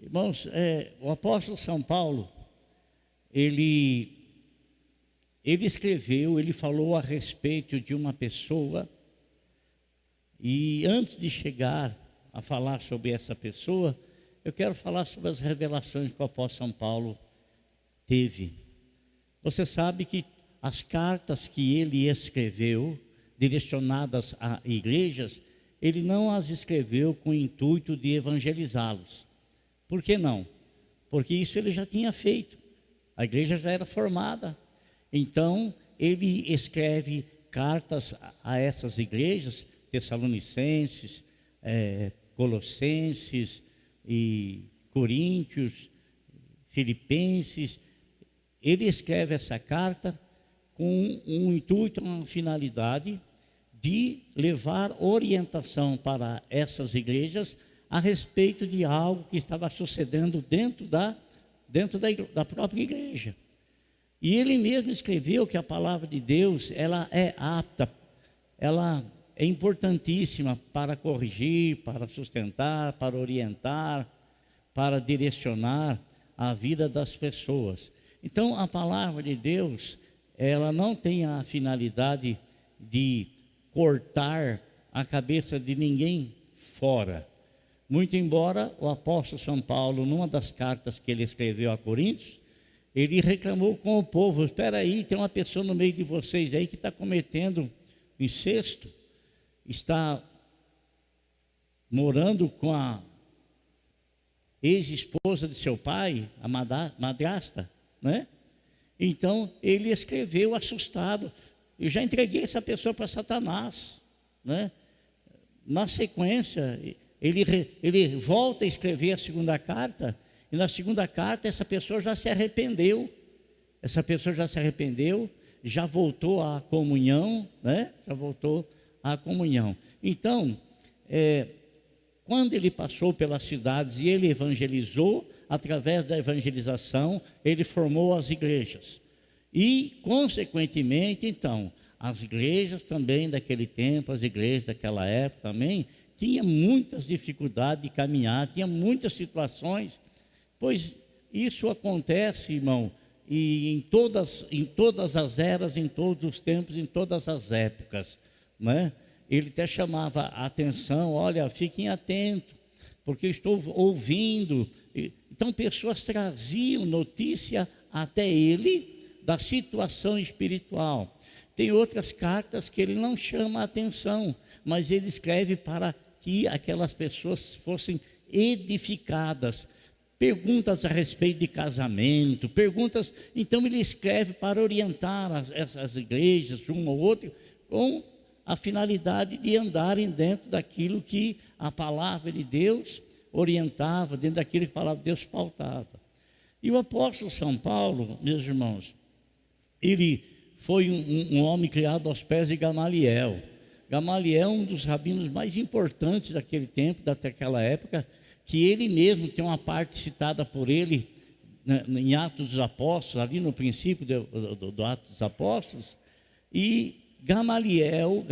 Irmãos, o apóstolo São Paulo, ele escreveu, ele falou a respeito de uma pessoa, e antes de chegar a falar sobre essa pessoa, eu quero falar sobre as revelações que o apóstolo São Paulo teve. Você sabe que as cartas que ele escreveu, direcionadas a igrejas, ele não as escreveu com o intuito de evangelizá-los. Por que não? Porque isso ele já tinha feito. A igreja já era formada. Então, ele escreve cartas a essas igrejas, Tessalonicenses, Colossenses e Coríntios, Filipenses. Ele escreve essa carta com um intuito, uma finalidade de levar orientação para essas igrejas a respeito de algo que estava sucedendo dentro da própria igreja. E ele mesmo escreveu que a palavra de Deus, ela é apta, ela é importantíssima para corrigir, para sustentar, para orientar, para direcionar a vida das pessoas. Então, a palavra de Deus, ela não tem a finalidade de cortar a cabeça de ninguém fora. Muito embora o apóstolo São Paulo, numa das cartas que ele escreveu a Coríntios, ele reclamou com o povo: espera aí, tem uma pessoa no meio de vocês aí que está cometendo incesto, está morando com a ex-esposa de seu pai, a madrasta, né? Então ele escreveu assustado: eu já entreguei essa pessoa para Satanás, né? Na sequência, ele volta a escrever a segunda carta, e na segunda carta essa pessoa já se arrependeu. Essa pessoa já se arrependeu, já voltou à comunhão, né? Já voltou à comunhão. Então, quando ele passou pelas cidades e ele evangelizou, através da evangelização, ele formou as igrejas. E, consequentemente, então, as igrejas também daquele tempo, as igrejas daquela época também, tinha muitas dificuldades de caminhar, tinha muitas situações, pois isso acontece, irmão, e em todas as eras, em todos os tempos, em todas as épocas, né? Ele até chamava a atenção: olha, fiquem atentos, porque eu estou ouvindo. Então, pessoas traziam notícia até ele da situação espiritual. Tem outras cartas que ele não chama a atenção, mas ele escreve para que aquelas pessoas fossem edificadas. Perguntas a respeito de casamento, perguntas. Então ele escreve para orientar essas igrejas, uma ou outra, com a finalidade de andarem dentro daquilo que a palavra de Deus orientava, dentro daquilo que a palavra de Deus pautava. E o apóstolo São Paulo, meus irmãos, ele foi um homem criado aos pés de Gamaliel. Gamaliel é um dos rabinos mais importantes daquele tempo, daquela época, que ele mesmo tem uma parte citada por ele, né, em Atos dos Apóstolos, ali no princípio do Atos dos Apóstolos. E Gamaliel,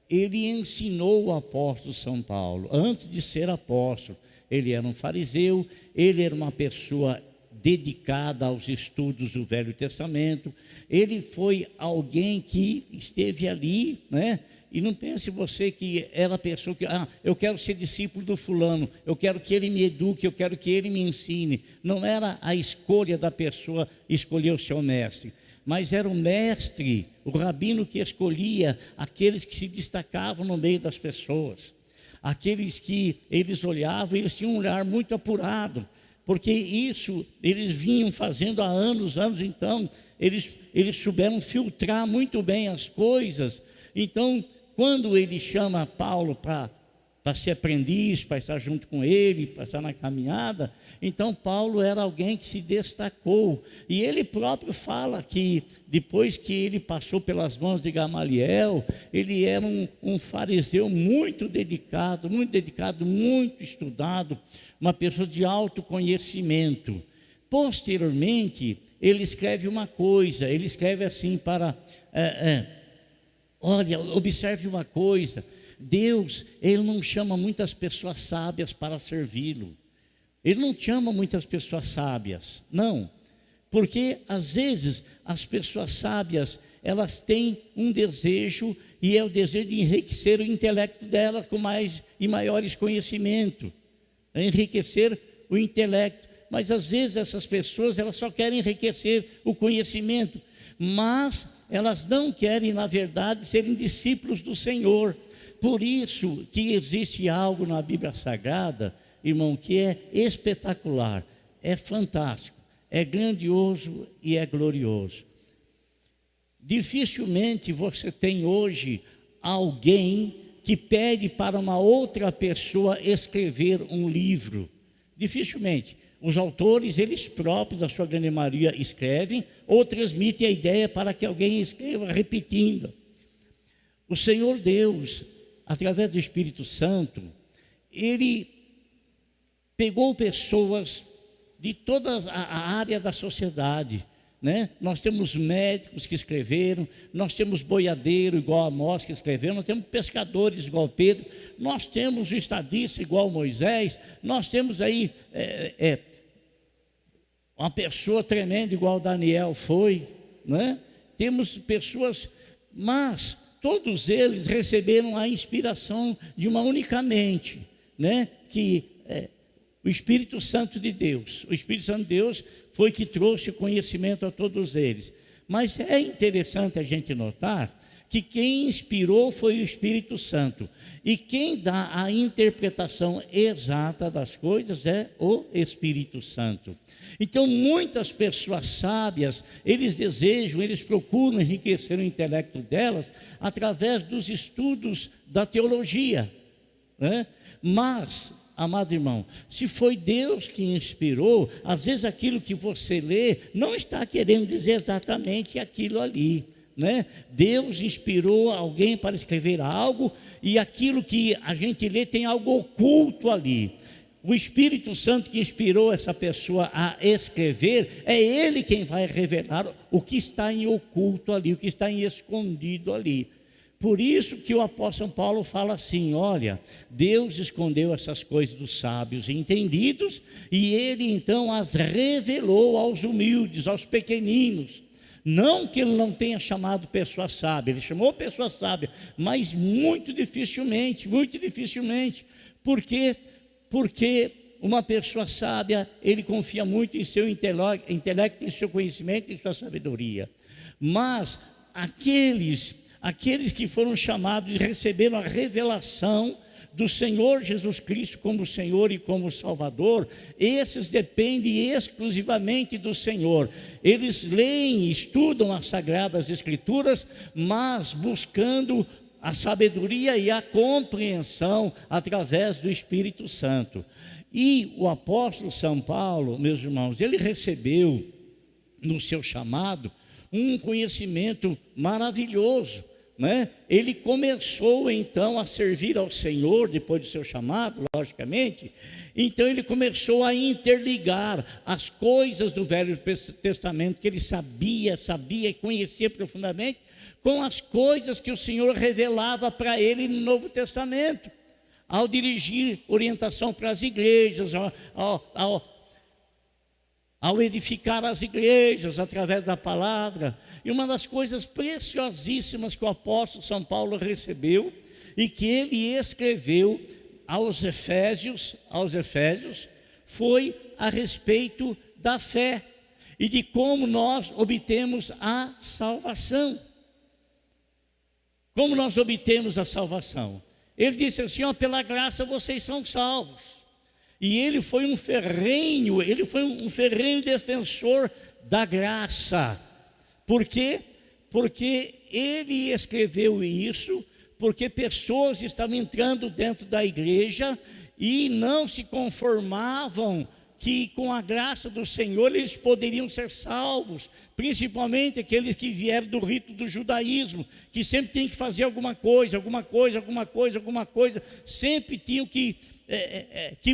ele ensinou o apóstolo São Paulo. Antes de ser apóstolo, ele era um fariseu, ele era uma pessoa dedicada aos estudos do Velho Testamento. Ele foi alguém que esteve ali, né? E não pense você que era a pessoa que, eu quero ser discípulo do fulano, eu quero que ele me eduque, eu quero que ele me ensine. Não era a escolha da pessoa escolher o seu mestre, mas era o mestre, o rabino, que escolhia aqueles que se destacavam no meio das pessoas. Aqueles que eles olhavam, eles tinham um olhar muito apurado, porque isso eles vinham fazendo há anos, então eles souberam filtrar muito bem as coisas. Então, quando ele chama Paulo para ser aprendiz, para estar junto com ele, para estar na caminhada, então Paulo era alguém que se destacou. E ele próprio fala que depois que ele passou pelas mãos de Gamaliel, ele era um fariseu muito dedicado, muito estudado, uma pessoa de autoconhecimento. Posteriormente, ele escreve uma coisa, ele escreve assim para... olha, observe uma coisa: Deus, Ele não chama muitas pessoas sábias para servi-lo. Ele não chama muitas pessoas sábias, não. Porque, às vezes, as pessoas sábias, elas têm um desejo, e é o desejo de enriquecer o intelecto delas com mais e maiores conhecimentos. Enriquecer o intelecto. Mas, às vezes, essas pessoas, elas só querem enriquecer o conhecimento. Mas elas não querem, na verdade, serem discípulos do Senhor. Por isso que existe algo na Bíblia Sagrada, irmão, que é espetacular, é fantástico, é grandioso e é glorioso. Dificilmente você tem hoje alguém que pede para uma outra pessoa escrever um livro. Dificilmente. Os autores, eles próprios, a sua grande maioria, escrevem ou transmitem a ideia para que alguém escreva repetindo. O Senhor Deus, através do Espírito Santo, Ele pegou pessoas de toda a área da sociedade, né? Nós temos médicos que escreveram, nós temos boiadeiro igual a Amós que escreveram, nós temos pescadores igual a Pedro, nós temos um estadista igual a Moisés, nós temos aí uma pessoa tremenda igual Daniel foi, né? Temos pessoas, mas todos eles receberam a inspiração de uma única mente, né? Que o Espírito Santo de Deus. O Espírito Santo de Deus foi que trouxe conhecimento a todos eles. Mas é interessante a gente notar que quem inspirou foi o Espírito Santo. E quem dá a interpretação exata das coisas é o Espírito Santo. Então, muitas pessoas sábias, eles procuram enriquecer o intelecto delas através dos estudos da teologia, né? Mas, amado irmão, se foi Deus que inspirou, às vezes aquilo que você lê não está querendo dizer exatamente aquilo ali, né? Deus inspirou alguém para escrever algo, e aquilo que a gente lê tem algo oculto ali. O Espírito Santo que inspirou essa pessoa a escrever, é Ele quem vai revelar o que está em oculto ali, o que está em escondido ali. Por isso que o apóstolo Paulo fala assim: olha, Deus escondeu essas coisas dos sábios e entendidos, e Ele então as revelou aos humildes, aos pequeninos. Não que Ele não tenha chamado pessoa sábia, Ele chamou pessoa sábia, mas muito dificilmente. Por quê? Porque uma pessoa sábia, ele confia muito em seu intelecto, em seu conhecimento, em sua sabedoria. Mas aqueles que foram chamados e receberam a revelação do Senhor Jesus Cristo como Senhor e como Salvador, esses dependem exclusivamente do Senhor. Eles leem e estudam as Sagradas Escrituras, mas buscando a sabedoria e a compreensão através do Espírito Santo. E o apóstolo São Paulo, meus irmãos, ele recebeu no seu chamado um conhecimento maravilhoso, né? Ele começou então a servir ao Senhor depois do seu chamado, logicamente. Então ele começou a interligar as coisas do Velho Testamento que ele sabia e conhecia profundamente, com as coisas que o Senhor revelava para ele no Novo Testamento, ao dirigir orientação para as igrejas, ao edificar as igrejas através da palavra. E uma das coisas preciosíssimas que o apóstolo São Paulo recebeu e que ele escreveu aos Efésios, foi a respeito da fé e de como nós obtemos a salvação. Como nós obtemos a salvação? Ele disse assim: ó, pela graça vocês são salvos. E ele foi um ferrenho defensor da graça. Por quê? Porque ele escreveu isso, porque pessoas estavam entrando dentro da igreja e não se conformavam que com a graça do Senhor eles poderiam ser salvos, principalmente aqueles que vieram do rito do judaísmo, que sempre tem que fazer alguma coisa, sempre tinham que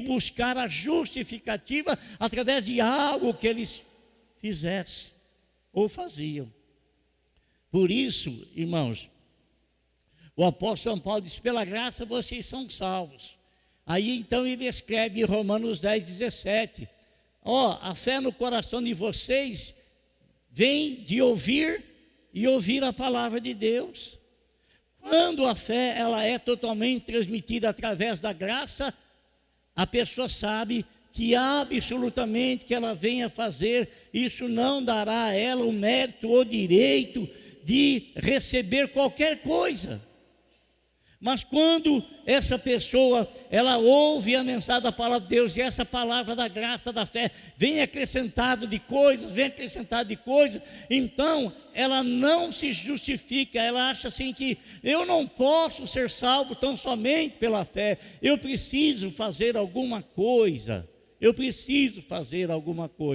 buscar a justificativa através de algo que eles fizessem ou faziam. Por isso, irmãos, o apóstolo São Paulo diz: pela graça vocês são salvos. Aí então ele escreve em Romanos 10, 17: a fé no coração de vocês vem de ouvir e ouvir a palavra de Deus. Quando a fé ela é totalmente transmitida através da graça, a pessoa sabe que absolutamente que ela venha fazer, isso não dará a ela o mérito ou direito de receber qualquer coisa. Mas quando essa pessoa, ela ouve a mensagem da palavra de Deus, e essa palavra da graça, da fé, vem acrescentado de coisas, então ela não se justifica, ela acha assim que eu não posso ser salvo tão somente pela fé, eu preciso fazer alguma coisa,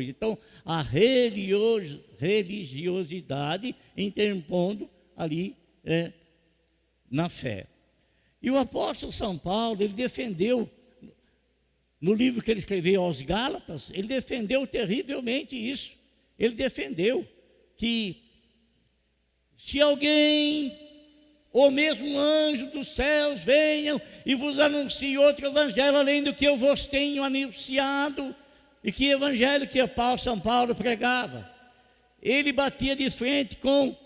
Então, a religiosidade interpondo ali na fé. E o apóstolo São Paulo, ele defendeu, no livro que ele escreveu aos Gálatas, ele defendeu terrivelmente isso. Ele defendeu que se alguém, ou mesmo um anjo dos céus, venham e vos anuncie outro evangelho, além do que eu vos tenho anunciado, e que evangelho que São Paulo pregava. Ele batia de frente com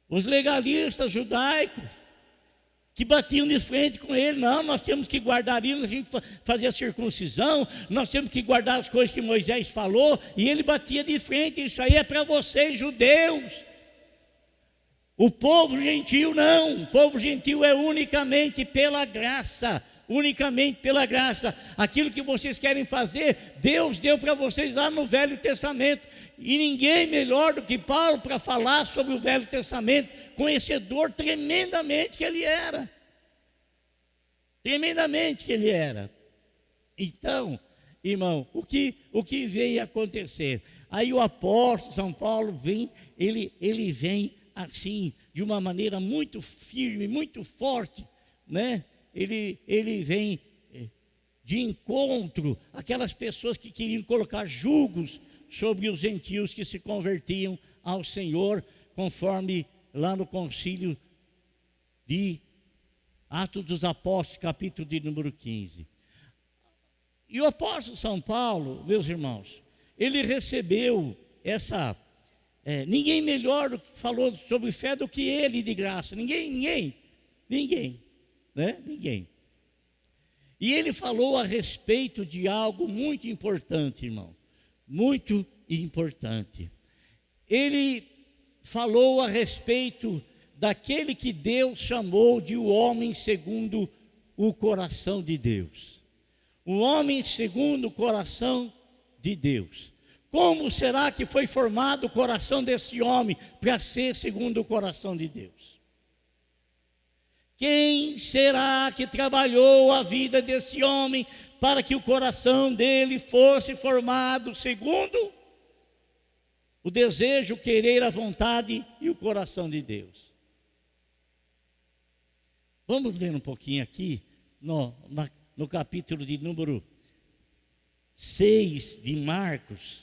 os legalistas judaicos, que batiam de frente com ele. Não, nós temos que guardar isso, a gente fazer a circuncisão, nós temos que guardar as coisas que Moisés falou, e ele batia de frente: isso aí é para vocês judeus, o povo gentil não, o povo gentil é unicamente pela graça, aquilo que vocês querem fazer, Deus deu para vocês lá no Velho Testamento, e ninguém melhor do que Paulo para falar sobre o Velho Testamento, conhecedor tremendamente que ele era. Então, irmão, o que veio acontecer? Aí o apóstolo São Paulo vem, ele vem assim, de uma maneira muito firme, muito forte, né? Ele vem de encontro àquelas pessoas que queriam colocar julgos sobre os gentios que se convertiam ao Senhor, conforme lá no concílio de Atos dos Apóstolos, capítulo de número 15. E o apóstolo São Paulo, meus irmãos, ele recebeu ninguém melhor do que falou sobre fé do que ele de graça, ninguém, né? Ninguém. E ele falou a respeito de algo muito importante, irmão, muito importante. Ele falou a respeito daquele que Deus chamou de o homem segundo o coração de Deus. O homem segundo o coração de Deus. Como será que foi formado o coração desse homem para ser segundo o coração de Deus? Quem será que trabalhou a vida desse homem para que o coração dele fosse formado segundo o desejo, o querer, a vontade e o coração de Deus? Vamos ler um pouquinho aqui no capítulo de número 6 de Marcos.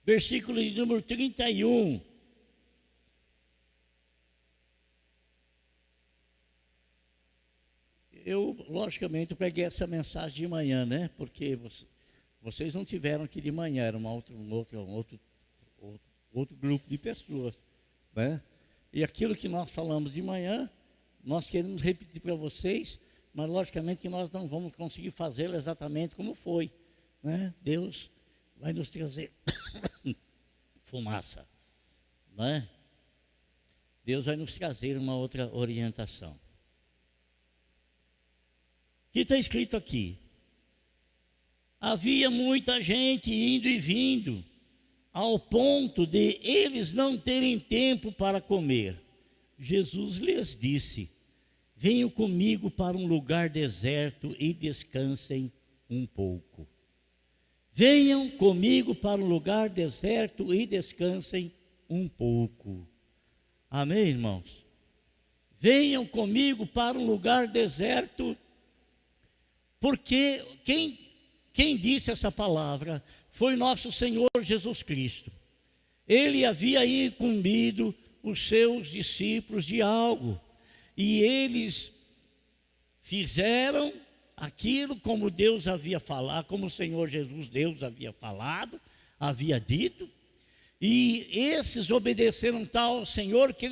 Versículo de número 31. Eu, logicamente, peguei essa mensagem de manhã, né? Porque vocês não tiveram aqui de manhã, era um outro grupo de pessoas, né? E aquilo que nós falamos de manhã, nós queremos repetir para vocês, mas logicamente que nós não vamos conseguir fazê-lo exatamente como foi, né? Deus vai nos trazer fumaça, né? Deus vai nos trazer uma outra orientação. O que está escrito aqui? Havia muita gente indo e vindo, ao ponto de eles não terem tempo para comer. Jesus lhes disse: venham comigo para um lugar deserto e descansem um pouco. Venham comigo para um lugar deserto e descansem um pouco. Amém, irmãos? Venham comigo para um lugar deserto, porque quem disse essa palavra foi nosso Senhor Jesus Cristo. Ele havia incumbido os seus discípulos de algo, e eles fizeram aquilo como Deus havia falado, como o Senhor Jesus, Deus havia falado, havia dito, e esses obedeceram tal ao Senhor que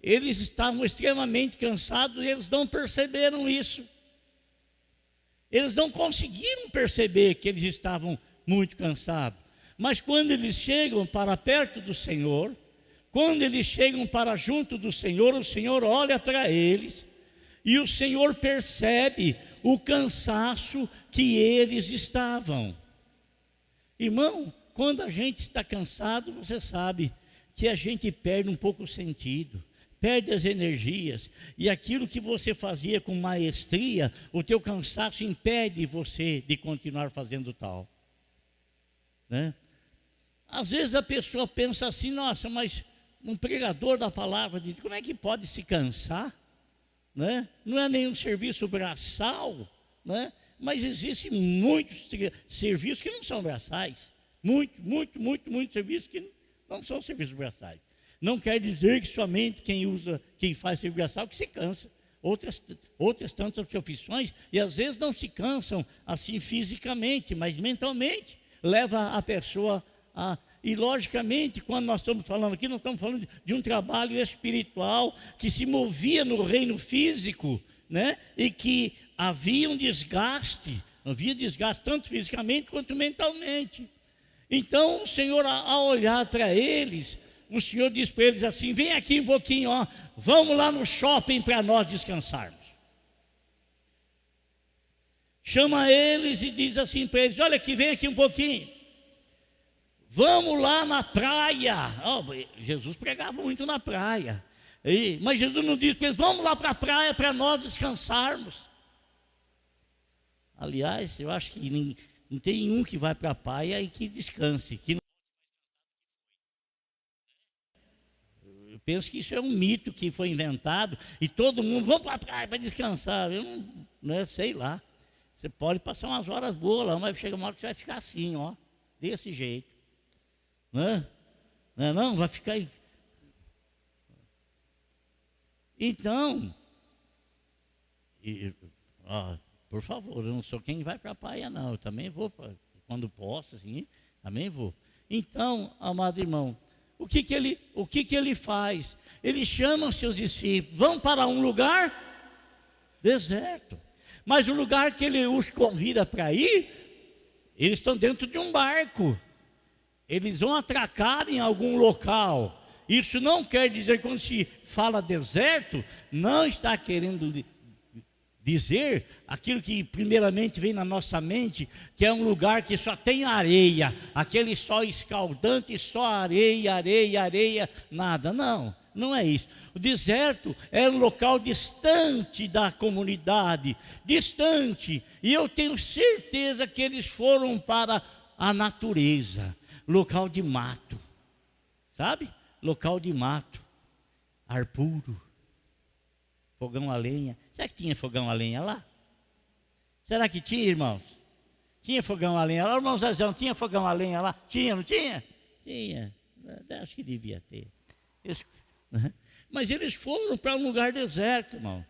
eles estavam extremamente cansados, e eles não perceberam isso. Eles não conseguiram perceber que eles estavam muito cansados. Mas quando eles chegam para perto do Senhor, quando eles chegam para junto do Senhor, o Senhor olha para eles e o Senhor percebe o cansaço que eles estavam. Irmão, quando a gente está cansado, você sabe que a gente perde um pouco o sentido, perde as energias, e aquilo que você fazia com maestria, o teu cansaço impede você de continuar fazendo tal, né? Às vezes a pessoa pensa assim: nossa, mas um pregador da palavra de Deus, como é que pode se cansar, né? Não é nenhum serviço braçal, né? Mas existem muitos serviços que não são braçais, muitos serviços que não são serviços braçais. Não quer dizer que somente quem faz serviço braçal que se cansa. Outras tantas profissões, e às vezes não se cansam assim fisicamente, mas mentalmente, leva a pessoa a... E logicamente, quando nós estamos falando aqui, nós estamos falando de um trabalho espiritual que se movia no reino físico, né? E que havia desgaste tanto fisicamente quanto mentalmente. Então o Senhor, ao olhar para eles, o Senhor diz para eles assim: vem aqui um pouquinho, ó, vamos lá no shopping para nós descansarmos. Chama eles e diz assim para eles: olha aqui, vem aqui um pouquinho. Vamos lá na praia. Oh, Jesus pregava muito na praia. Mas Jesus não disse para eles: vamos lá para a praia para nós descansarmos. Aliás, eu acho que não tem um que vai para a praia e que descanse. Eu penso que isso é um mito que foi inventado e todo mundo: vamos para a praia para descansar. Eu não sei lá. Você pode passar umas horas boas lá, mas chega uma hora que você vai ficar assim, ó, desse jeito. Não, vai ficar aí. Então, por favor, eu não sou quem vai para a praia, não. Eu também vou, quando posso, assim, também vou. Então, amado irmão, o que ele faz? Ele chama os seus discípulos: vão para um lugar deserto. Mas o lugar que ele os convida para ir, eles estão dentro de um barco. Eles vão atracar em algum local. Isso não quer dizer, quando se fala deserto, não está querendo dizer aquilo que primeiramente vem na nossa mente, que é um lugar que só tem areia, aquele sol escaldante, só areia, nada. Não é isso. O deserto é um local distante da comunidade, distante. E eu tenho certeza que eles foram para a natureza. Local de mato, sabe? Local de mato, ar puro, fogão a lenha. Será que tinha fogão a lenha lá? Será que tinha, irmãos? Tinha fogão a lenha lá? Irmão Zezão, tinha fogão a lenha lá? Tinha, não tinha? Tinha, acho que devia ter. Mas eles foram para um lugar deserto, irmão.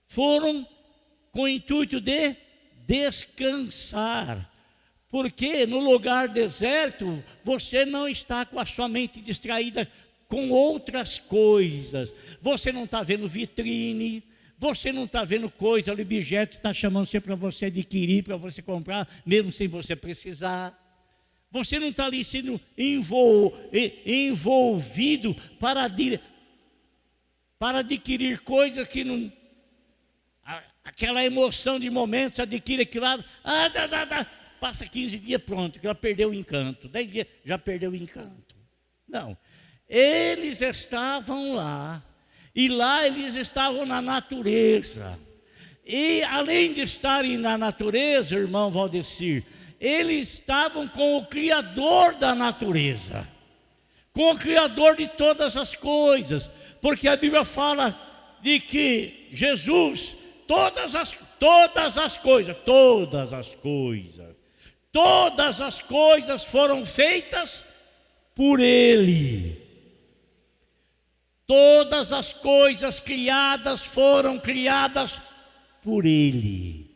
Foram com o intuito de descansar. Porque no lugar deserto, você não está com a sua mente distraída com outras coisas. Você não está vendo vitrine, você não está vendo coisa, o objeto está chamando você para você adquirir, para você comprar, mesmo sem você precisar. Você não está ali sendo envolvido para adquirir coisas que não... Aquela emoção de momentos, adquire aquilo lá... Passa 15 dias, pronto, que já perdeu o encanto. 10 dias, já perdeu o encanto. Não. Eles estavam lá. E lá eles estavam na natureza. E além de estarem na natureza, irmão Valdecir, eles estavam com o Criador da natureza. com o Criador de todas as coisas, porque a Bíblia fala de que Jesus, todas as coisas foram feitas por Ele. Todas as coisas criadas foram criadas por Ele.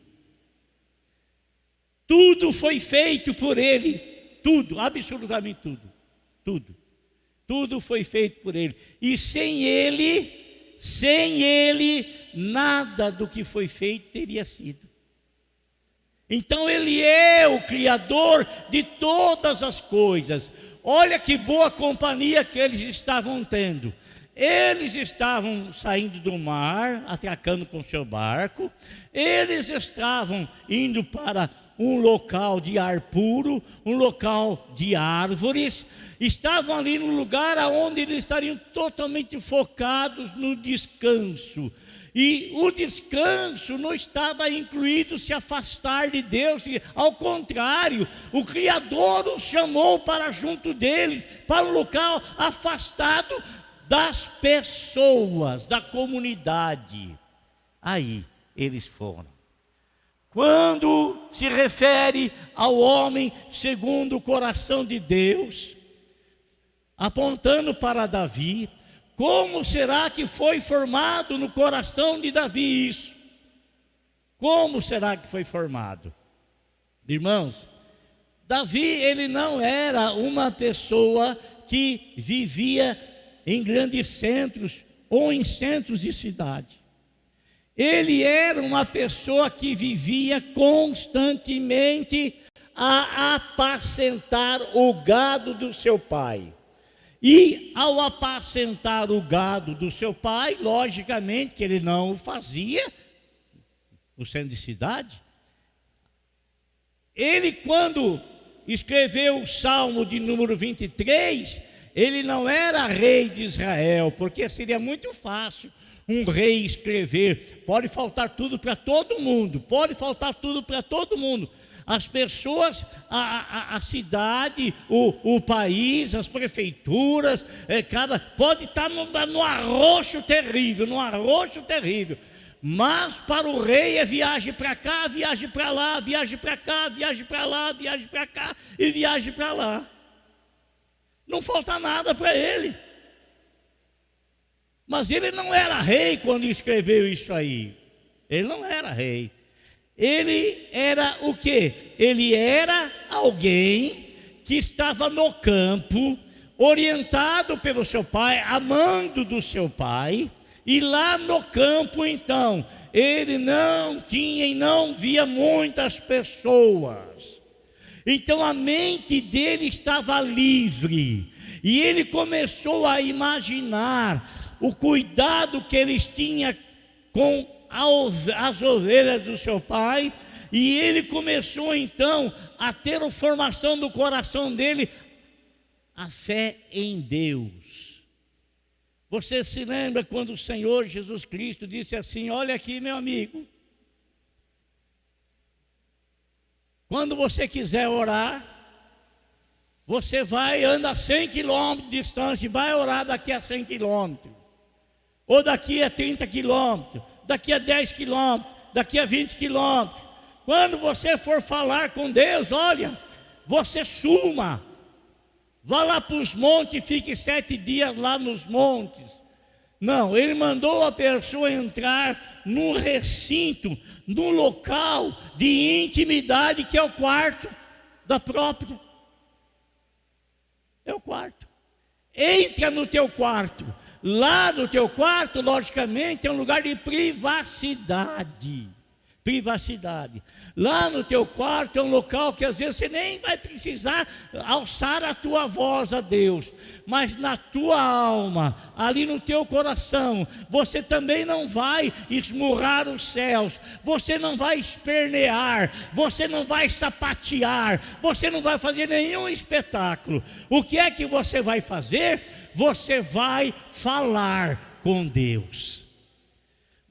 Tudo foi feito por Ele, tudo, absolutamente tudo. Tudo foi feito por Ele. E sem Ele, nada do que foi feito teria sido. Então Ele é o Criador de todas as coisas. Olha que boa companhia que eles estavam tendo. Eles estavam saindo do mar, atracando com seu barco. Eles estavam indo para um local de ar puro, um local de árvores. Estavam ali no lugar onde eles estariam totalmente focados no descanso. E o descanso não estava incluído se afastar de Deus, ao contrário, o Criador os chamou para junto dele, para um local afastado das pessoas, da comunidade. Aí eles foram. Quando se refere ao homem segundo o coração de Deus, apontando para Davi, como será que foi formado no coração de Davi isso? Como será que foi formado? Irmãos, Davi, ele não era uma pessoa que vivia em grandes centros ou em centros de cidade. Ele era uma pessoa que vivia constantemente a apacentar o gado do seu pai. E ao apacentar o gado do seu pai, logicamente que ele não o fazia no centro de cidade. Ele, quando escreveu o Salmo de número 23, ele não era rei de Israel, porque seria muito fácil um rei escrever. Pode faltar tudo para todo mundo, As pessoas, a cidade, o país, as prefeituras, pode estar no arroxo terrível, Mas para o rei é viagem para cá, viagem para lá, viagem para cá, viagem para lá, viagem para cá e viagem para lá. Não falta nada para ele. Mas ele não era rei quando escreveu isso aí. Ele não era rei. Ele era o quê? Ele era alguém que estava no campo, orientado pelo seu pai, amando do seu pai. E lá no campo, então, ele não tinha e não via muitas pessoas. Então a mente dele estava livre. E ele começou a imaginar o cuidado que eles tinham com as ovelhas do seu pai. E ele começou então a ter a formação do coração dele, a fé em Deus. Você se lembra quando o Senhor Jesus Cristo disse assim: olha aqui, meu amigo, quando você quiser orar, você anda 100 quilômetros de distância e vai orar daqui a 100 quilômetros, ou daqui a 30 quilômetros, daqui a 10 quilômetros, daqui a 20 quilômetros. Quando você for falar com Deus, olha, você suma, vá lá para os montes e fique 7 dias lá nos montes. Não, ele mandou a pessoa entrar num recinto, num local de intimidade, que é o quarto da própria. É o quarto. Entra no teu quarto. Lá no teu quarto, logicamente, é um lugar de privacidade. Lá no teu quarto é um local que às vezes você nem vai precisar alçar a tua voz a Deus, mas na tua alma, ali no teu coração, você também não vai esmurrar os céus, você não vai espernear, você não vai sapatear, você não vai fazer nenhum espetáculo. O que é que você vai fazer? Você vai falar com Deus.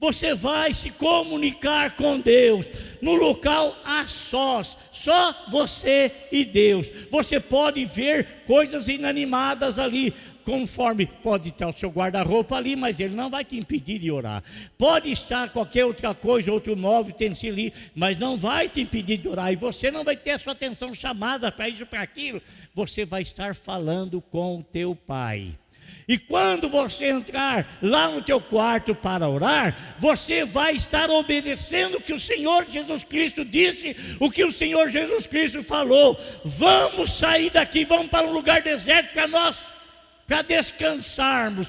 Você vai se comunicar com Deus no local a sós, só você e Deus. Você pode ver coisas inanimadas ali, conforme pode estar o seu guarda-roupa ali, mas ele não vai te impedir de orar. Pode estar qualquer outra coisa, outro móvel, utensílio ali, mas não vai te impedir de orar. E você não vai ter a sua atenção chamada para isso, para aquilo. Você vai estar falando com o teu Pai. E quando você entrar lá no teu quarto para orar, você vai estar obedecendo o que o Senhor Jesus Cristo disse, o que o Senhor Jesus Cristo falou. Vamos sair daqui, vamos para um lugar deserto para descansarmos.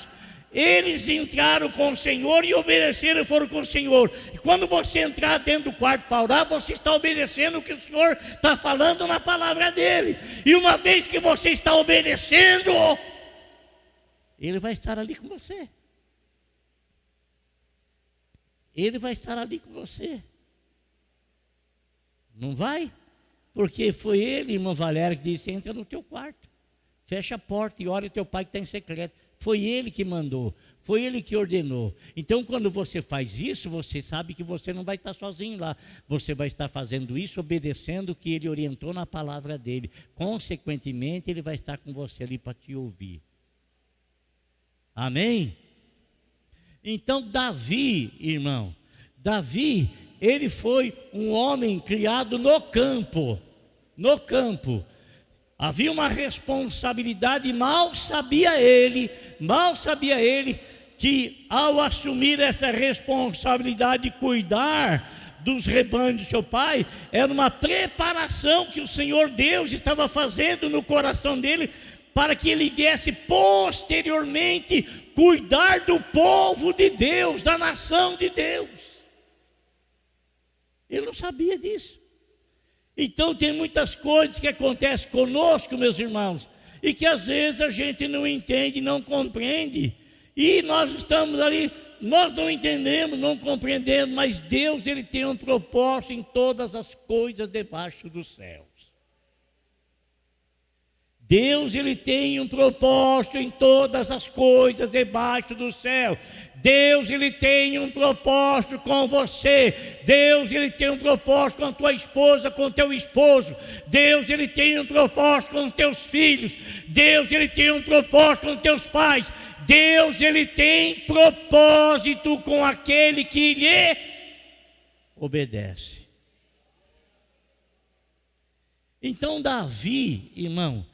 Eles entraram com o Senhor e obedeceram e foram com o Senhor. E quando você entrar dentro do quarto para orar, você está obedecendo o que o Senhor está falando na palavra dele. E uma vez que você está obedecendo, Ele vai estar ali com você. Ele vai estar ali com você. Não vai? Porque foi ele, irmã Valéria, que disse: entra no teu quarto, fecha a porta e ora o teu pai que está em secreto. Foi ele que mandou, foi ele que ordenou. Então, quando você faz isso, você sabe que você não vai estar sozinho lá. Você vai estar fazendo isso, obedecendo o que ele orientou na palavra dele. Consequentemente, ele vai estar com você ali para te ouvir. Amém? Então Davi, irmão, ele foi um homem criado no campo. Havia uma responsabilidade, mal sabia ele que ao assumir essa responsabilidade de cuidar dos rebanhos do seu pai, era uma preparação que o Senhor Deus estava fazendo no coração dele, para que ele viesse posteriormente cuidar do povo de Deus, da nação de Deus. Ele não sabia disso. Então tem muitas coisas que acontecem conosco, meus irmãos, e que às vezes a gente não entende, não compreende, e nós estamos ali, nós não entendemos, não compreendemos, mas Deus, ele tem um propósito em todas as coisas debaixo dos céus. Deus, ele tem um propósito em todas as coisas debaixo do céu. Deus, ele tem um propósito com você. Deus, ele tem um propósito com a tua esposa, com o teu esposo. Deus, ele tem um propósito com os teus filhos. Deus, ele tem um propósito com os teus pais. Deus, ele tem propósito com aquele que lhe obedece. Então Davi, irmão,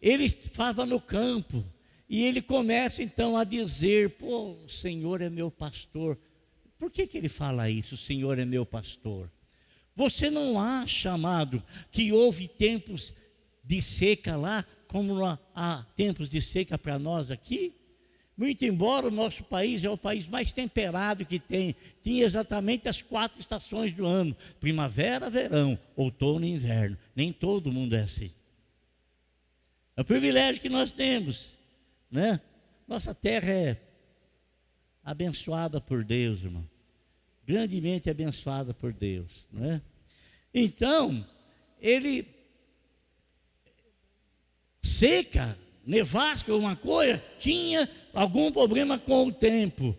ele estava no campo e ele começa então a dizer: pô, o Senhor é meu pastor. Por que ele fala isso, o Senhor é meu pastor? Você não acha, amado, que houve tempos de seca lá, como há tempos de seca para nós aqui? Muito embora o nosso país é o país mais temperado que tem, tinha exatamente as 4 estações do ano: primavera, verão, outono e inverno. Nem todo mundo é assim. É o privilégio que nós temos, né? Nossa terra é abençoada por Deus, irmão. Grandemente abençoada por Deus, né? Então, ele seca, nevasca, uma coisa, tinha algum problema com o tempo.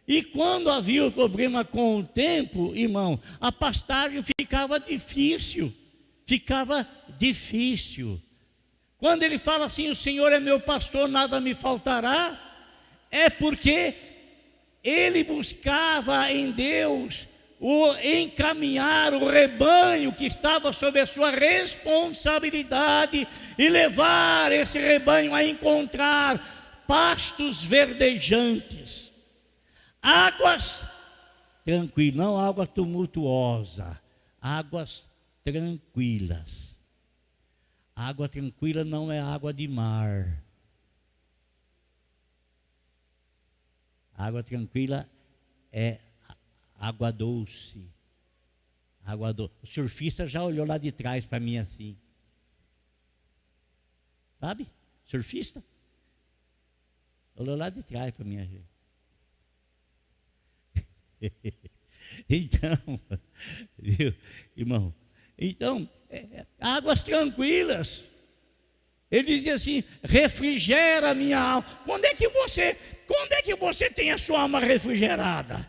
E quando havia o problema com o tempo, irmão, a pastagem ficava difícil. Quando ele fala assim: o Senhor é meu pastor, nada me faltará, é porque ele buscava em Deus encaminhar o rebanho que estava sob a sua responsabilidade e levar esse rebanho a encontrar pastos verdejantes, águas tranquilas, não água tumultuosa, águas tranquilas. Água tranquila não é água de mar. Água tranquila é água doce. O surfista já olhou lá de trás para mim assim. Sabe? Surfista? Olhou lá de trás para mim assim. Então, viu, irmão? Então, águas tranquilas. Ele dizia assim: refrigera a minha alma. Quando é que você tem a sua alma refrigerada?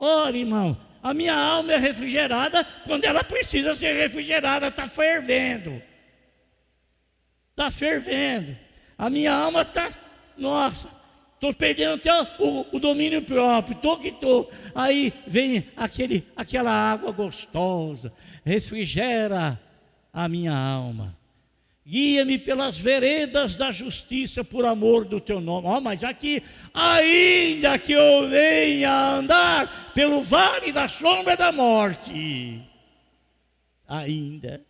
Ora, irmão, a minha alma é refrigerada quando ela precisa ser refrigerada, está fervendo. Está fervendo. A minha alma está, nossa, estou perdendo até o domínio próprio, estou que estou. Aí vem aquela água gostosa, refrigera a minha alma. Guia-me pelas veredas da justiça por amor do teu nome. Mas aqui, ainda que eu venha andar pelo vale da sombra da morte, ainda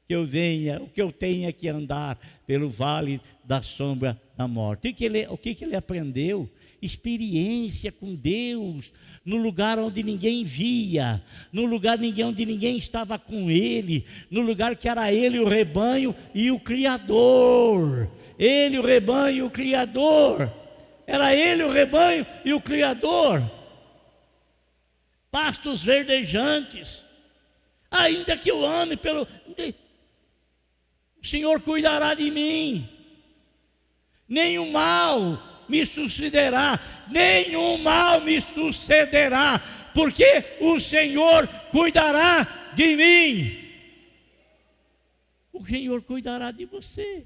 que eu venha, o que eu tenha que andar pelo vale da sombra da morte. O que ele aprendeu? Experiência com Deus, no lugar onde ninguém via, no lugar onde ninguém estava com ele, no lugar que era ele o rebanho e o Criador. Ele o rebanho e o Criador. Era ele o rebanho e o Criador. Pastos verdejantes. Ainda que eu ame pelo... O Senhor cuidará de mim. Nenhum mal me sucederá, nenhum mal me sucederá, porque o Senhor cuidará de mim. O Senhor cuidará de você.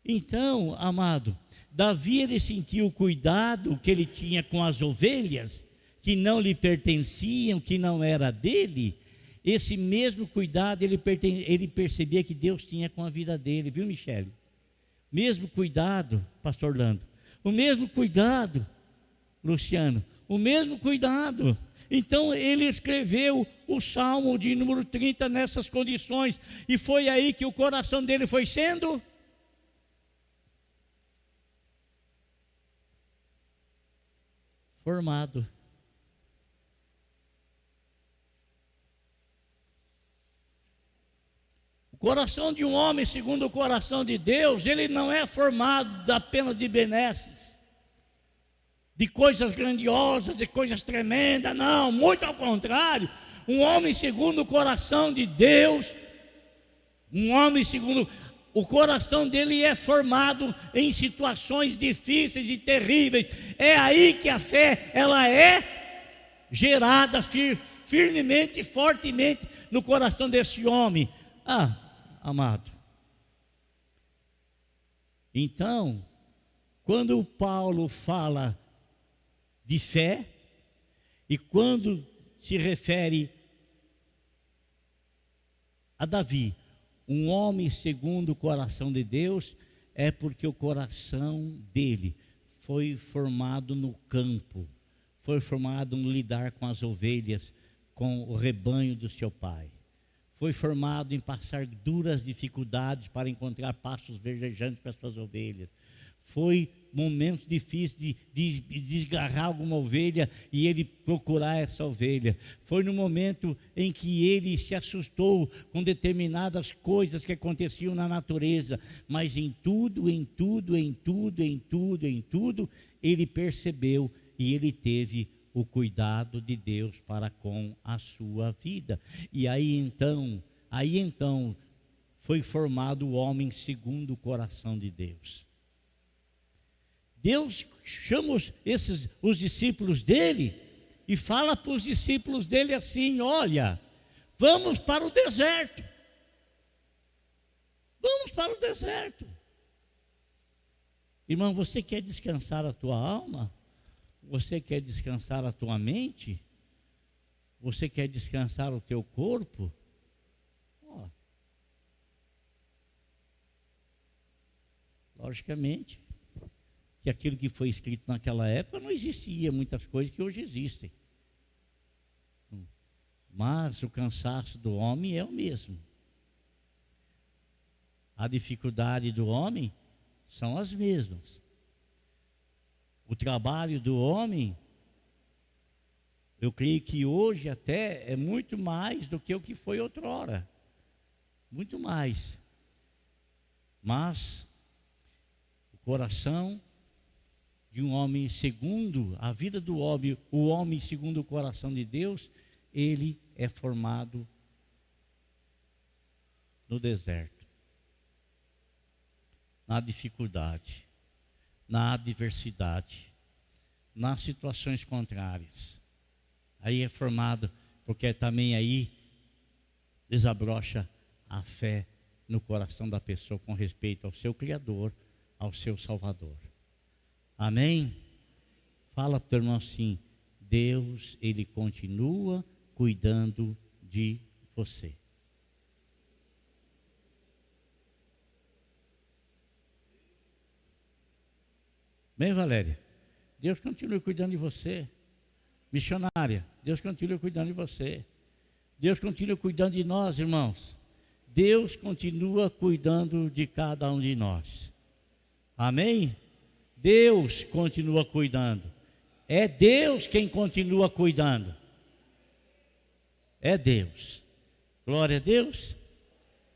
Então, amado, Davi, ele sentiu o cuidado que ele tinha com as ovelhas, que não lhe pertenciam, que não era dele. Esse mesmo cuidado ele percebia que Deus tinha com a vida dele, viu, Michele? Mesmo cuidado, pastor Orlando, o mesmo cuidado, Luciano, o mesmo cuidado. Então ele escreveu o Salmo de número 30 nessas condições, e foi aí que o coração dele foi sendo formado. O coração de um homem segundo o coração de Deus, ele não é formado apenas de benesses, de coisas grandiosas, de coisas tremendas, não, muito ao contrário. Um homem segundo o coração de Deus, um homem segundo o coração dele é formado em situações difíceis e terríveis. É aí que a fé, ela é gerada firmemente e fortemente no coração desse homem. Amado, então, quando Paulo fala de fé, e quando se refere a Davi, um homem segundo o coração de Deus, é porque o coração dele foi formado no campo, foi formado no lidar com as ovelhas, com o rebanho do seu pai. Foi formado em passar duras dificuldades para encontrar pastos verdejantes para as suas ovelhas. Foi momentos difíceis de desgarrar alguma ovelha e ele procurar essa ovelha. Foi no momento em que ele se assustou com determinadas coisas que aconteciam na natureza, mas em tudo, ele percebeu e ele teve o cuidado de Deus para com a sua vida. E aí então foi formado o homem segundo o coração de Deus. Deus chama os discípulos dele e fala para os discípulos dele assim: olha, vamos para o deserto. Vamos para o deserto. Irmão, você quer descansar a tua alma? Você quer descansar a tua mente? Você quer descansar o teu corpo? Logicamente que aquilo que foi escrito naquela época não existia muitas coisas que hoje existem. Mas o cansaço do homem é o mesmo. A dificuldade do homem são as mesmas. O trabalho do homem, eu creio que hoje até é muito mais do que o que foi outrora. Muito mais. Mas o coração de um homem segundo a vida do homem, o homem segundo o coração de Deus, ele é formado no deserto, na dificuldade, na adversidade, nas situações contrárias. aí é formado, porque também aí desabrocha a fé no coração da pessoa com respeito ao seu Criador, ao seu Salvador. Amém? Fala para o teu irmão assim: Deus, Ele continua cuidando de você. Bem, Valéria, Deus continua cuidando de você. Missionária, Deus continua cuidando de você. Deus continua cuidando de nós, irmãos. Deus continua cuidando de cada um de nós. Amém? Deus continua cuidando. É Deus quem continua cuidando. É Deus. Glória a Deus.